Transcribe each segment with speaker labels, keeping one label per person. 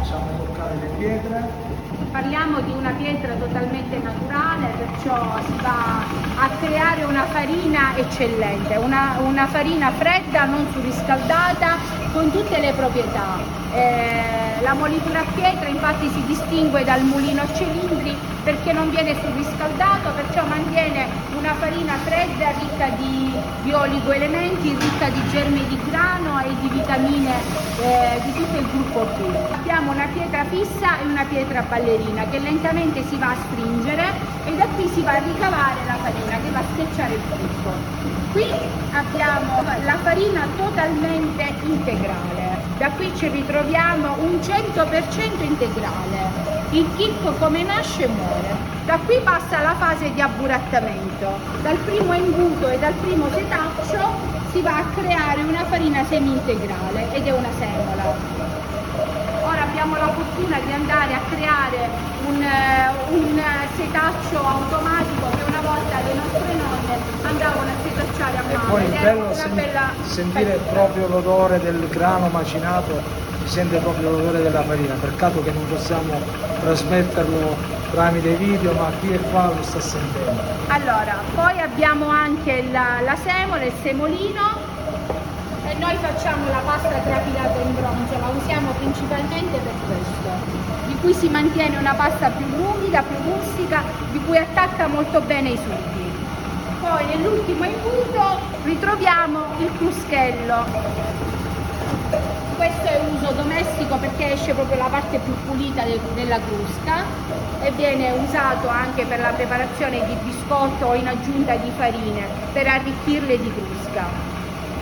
Speaker 1: Possiamo toccare le pietre.
Speaker 2: Parliamo di una pietra totalmente naturale, perciò si va a creare una farina eccellente, una farina fredda, non surriscaldata, con tutte le proprietà. La molitura a pietra infatti si distingue dal mulino a cilindri perché non viene surriscaldato, perciò mantiene una farina fredda ricca di oligoelementi, ricca di germi di grano e di vitamine di tutto il gruppo B. Abbiamo una pietra fissa e una pietra ballerina che lentamente si va a stringere e da qui si va a ricavare la farina che va a schiacciare il chicco. Qui abbiamo la farina totalmente integrale, da qui ci ritroviamo un 100% integrale. Il chicco come nasce muore. Da qui passa la fase di abburattamento. Dal primo imbuto e dal primo setaccio si va a creare una farina semi-integrale ed è una semola. Ora abbiamo la fortuna di andare a creare un setaccio automatico che una volta le nostre nonne andavano a setacciare a mano.
Speaker 1: E poi il bello sentire proprio l'odore del grano macinato, si sente proprio l'odore della farina. Peccato che non possiamo trasmetterlo tramite video, ma chi è qua lo sta sentendo.
Speaker 2: Allora, poi abbiamo anche la semola, il semolino. E noi facciamo la pasta trafilata in bronzo, la usiamo principalmente per questo, di cui si mantiene una pasta più ruvida, più rustica, di cui attacca molto bene i sughi. Poi nell'ultimo imbuto ritroviamo il cruschello. Questo è uso domestico perché esce proprio la parte più pulita della crusca e viene usato anche per la preparazione di biscotto o in aggiunta di farine per arricchirle di crusca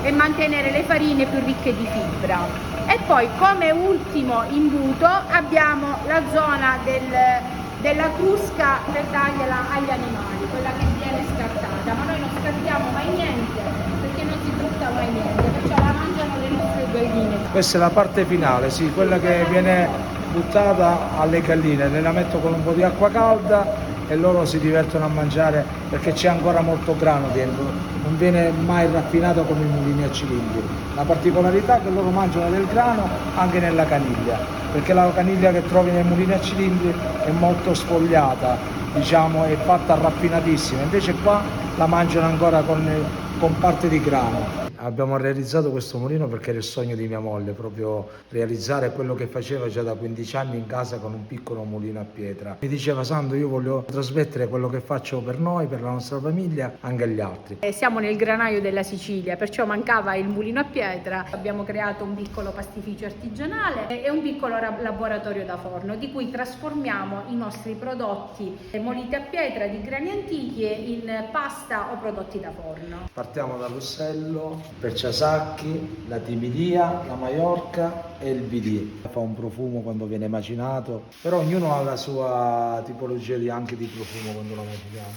Speaker 2: e mantenere le farine più ricche di fibra. E poi come ultimo imbuto abbiamo la zona della crusca per dargliela agli animali, quella che viene scartata, ma noi non scartiamo mai niente perché non si butta mai niente, perciò la mangiano le nostre galline.
Speaker 1: Questa è la parte finale, sì, quella che viene buttata alle galline, le la metto con un po' di acqua calda e loro si divertono a mangiare perché c'è ancora molto grano dentro, non viene mai raffinato come i mulini a cilindri. La particolarità è che loro mangiano del grano anche nella caniglia, perché la caniglia che trovi nei mulini a cilindri è molto sfogliata, diciamo, è fatta raffinatissima, invece qua la mangiano ancora con parte di grano. Abbiamo realizzato questo mulino perché era il sogno di mia moglie, proprio realizzare quello che faceva già da 15 anni in casa con un piccolo mulino a pietra. Mi diceva: Sandro, io voglio trasmettere quello che faccio per noi, per la nostra famiglia, anche agli altri.
Speaker 2: Siamo nel granaio della Sicilia, perciò mancava il mulino a pietra. Abbiamo creato un piccolo pastificio artigianale e un piccolo laboratorio da forno, di cui trasformiamo i nostri prodotti moliti a pietra di grani antichi in pasta o prodotti da forno.
Speaker 1: Partiamo dall'Ussello, Perciasacchi, la Timidia, la Maiorca e il BD. Fa un profumo quando viene macinato, però ognuno ha la sua tipologia anche di profumo quando lo maciniamo.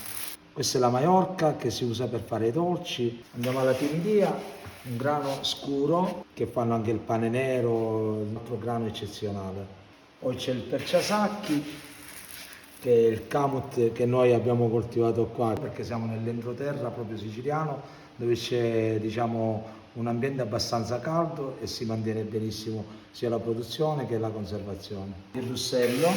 Speaker 1: Questa è la Maiorca che si usa per fare i dolci. Andiamo alla Timidia, un grano scuro che fanno anche il pane nero, un altro grano eccezionale. Poi c'è il Perciasacchi, che è il camut che noi abbiamo coltivato qua perché siamo nell'entroterra proprio siciliano, dove c'è, diciamo, un ambiente abbastanza caldo e si mantiene benissimo sia la produzione che la conservazione. Il Russello,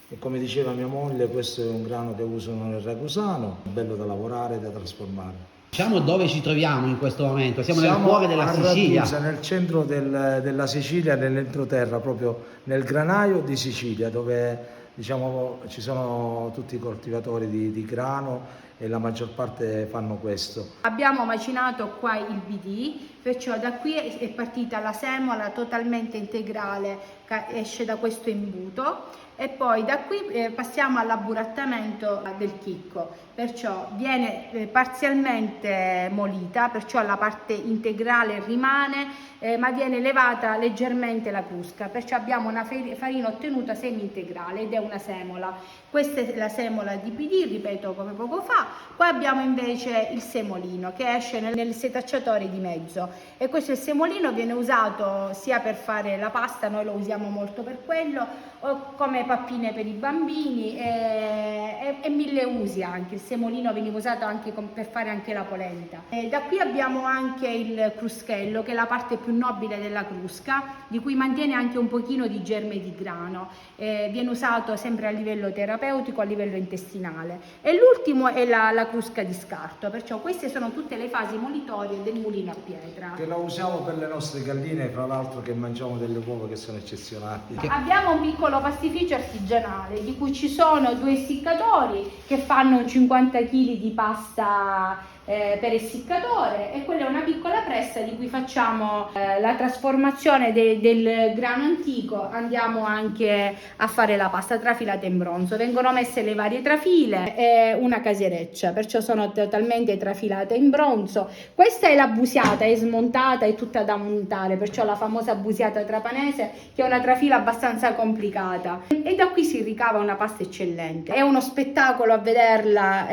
Speaker 1: e come diceva mia moglie, questo è un grano che usano nel ragusano, bello da lavorare e da trasformare.
Speaker 3: Diciamo dove ci troviamo in questo momento? Siamo nel cuore della Sicilia.
Speaker 1: Ragusa, nel centro della Sicilia, nell'entroterra, proprio nel granaio di Sicilia, dove, diciamo, ci sono tutti i coltivatori di grano e la maggior parte fanno questo.
Speaker 2: Abbiamo macinato qua il BD, perciò da qui è partita la semola totalmente integrale che esce da questo imbuto e poi da qui passiamo all'abburattamento del chicco, perciò viene parzialmente molita, perciò la parte integrale rimane ma viene levata leggermente la crusca, perciò abbiamo una farina ottenuta semi-integrale ed è una semola. Questa è la semola di PD, ripeto come poco fa, Poi abbiamo invece il semolino che esce nel setacciatore di mezzo, e questo il semolino viene usato sia per fare la pasta, noi lo usiamo molto per quello, o come pappine per i bambini, e mille usi anche. Il semolino veniva usato anche per fare anche la polenta. Da qui abbiamo anche il cruschello, che è la parte più nobile della crusca, di cui mantiene anche un pochino di germe di grano. Viene usato sempre a livello terapeutico, a livello intestinale. E l'ultimo è la crusca di scarto, perciò queste sono tutte le fasi molitorie del mulino a pietra.
Speaker 1: Che lo usiamo per le nostre galline, fra l'altro, che mangiamo delle uova che sono eccezionali.
Speaker 2: Abbiamo un piccolo pastificio artigianale di cui ci sono 2 essiccatori che fanno 50 kg di pasta per essiccatore, e quella è una piccola pressa di cui facciamo la trasformazione del grano antico. Andiamo anche a fare la pasta trafilata in bronzo, vengono messe le varie trafile e una casereccia, perciò sono totalmente trafilate in bronzo. Questa è la busiata, è smontata, è tutta da montare, perciò la famosa busiata trapanese, che è una trafila abbastanza complicata, e da qui si ricava una pasta eccellente. È uno spettacolo a vederla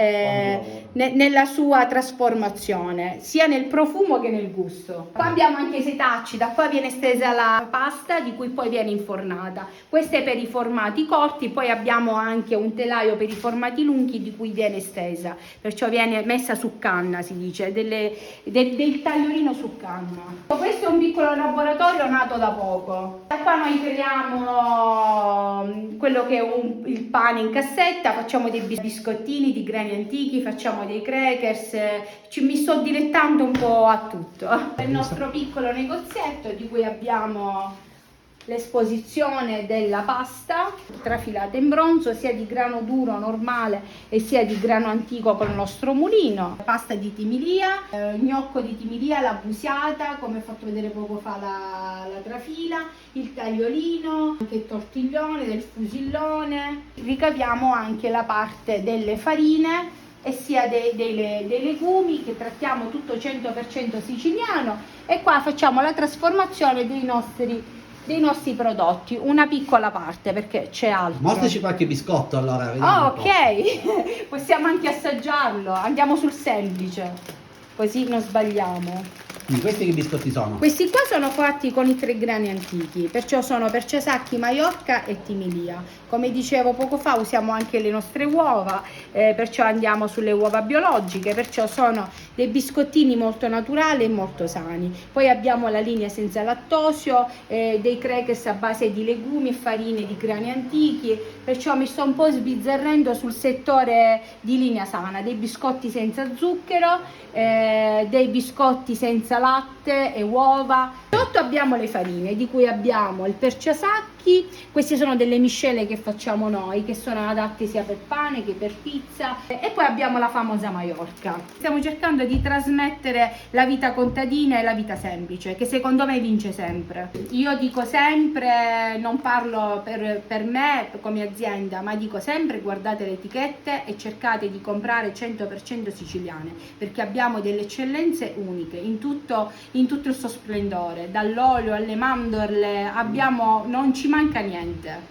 Speaker 2: nella sua trasformazione, sia nel profumo che nel gusto. Qua abbiamo anche i setacci, da qua viene stesa la pasta, di cui poi viene infornata. Questo è per i formati corti, poi abbiamo anche un telaio per i formati lunghi, di cui viene stesa, perciò viene messa su canna, si dice, del tagliolino su canna. Questo è un piccolo laboratorio nato da poco. Da qua noi creiamo quello che è il pane in cassetta, facciamo dei biscottini di grani antichi, facciamo dei crackers, mi sto dilettando un po' a tutto. Il nostro piccolo negozietto, di cui abbiamo l'esposizione della pasta trafilata in bronzo, sia di grano duro normale e sia di grano antico col nostro mulino, pasta di timilia, gnocco di timilia, la busiata, come ho fatto vedere poco fa la trafila, il tagliolino, anche il tortiglione, del fusillone. Ricaviamo anche la parte delle farine e sia dei legumi, che trattiamo tutto 100% siciliano, e qua facciamo la trasformazione dei nostri prodotti, una piccola parte perché c'è altro.
Speaker 3: Mostraci qualche biscotto allora.
Speaker 2: Ok, possiamo anche assaggiarlo, andiamo sul semplice, così non sbagliamo.
Speaker 3: Quindi questi che biscotti sono?
Speaker 2: Questi qua sono fatti con i 3 grani antichi, perciò sono Perciasacchi, Maiorca e Timilia. Come dicevo poco fa, usiamo anche le nostre uova, perciò andiamo sulle uova biologiche, perciò sono dei biscottini molto naturali e molto sani. Poi abbiamo la linea senza lattosio, dei crackers a base di legumi e farine di grani antichi, perciò mi sto un po' sbizzarrendo sul settore di linea sana, dei biscotti senza zucchero, dei biscotti senza latte e uova. Sotto abbiamo le farine, di cui abbiamo il Perciasacchi, queste sono delle miscele che facciamo noi, che sono adatte sia per pane che per pizza, e poi abbiamo la famosa Maiorca. Stiamo cercando di trasmettere la vita contadina e la vita semplice, che secondo me vince sempre. Io dico sempre, non parlo per me come azienda, ma dico sempre: guardate le etichette e cercate di comprare 100% siciliane, perché abbiamo delle eccellenze uniche in tutto il suo splendore, dall'olio alle mandorle, non ci manca niente.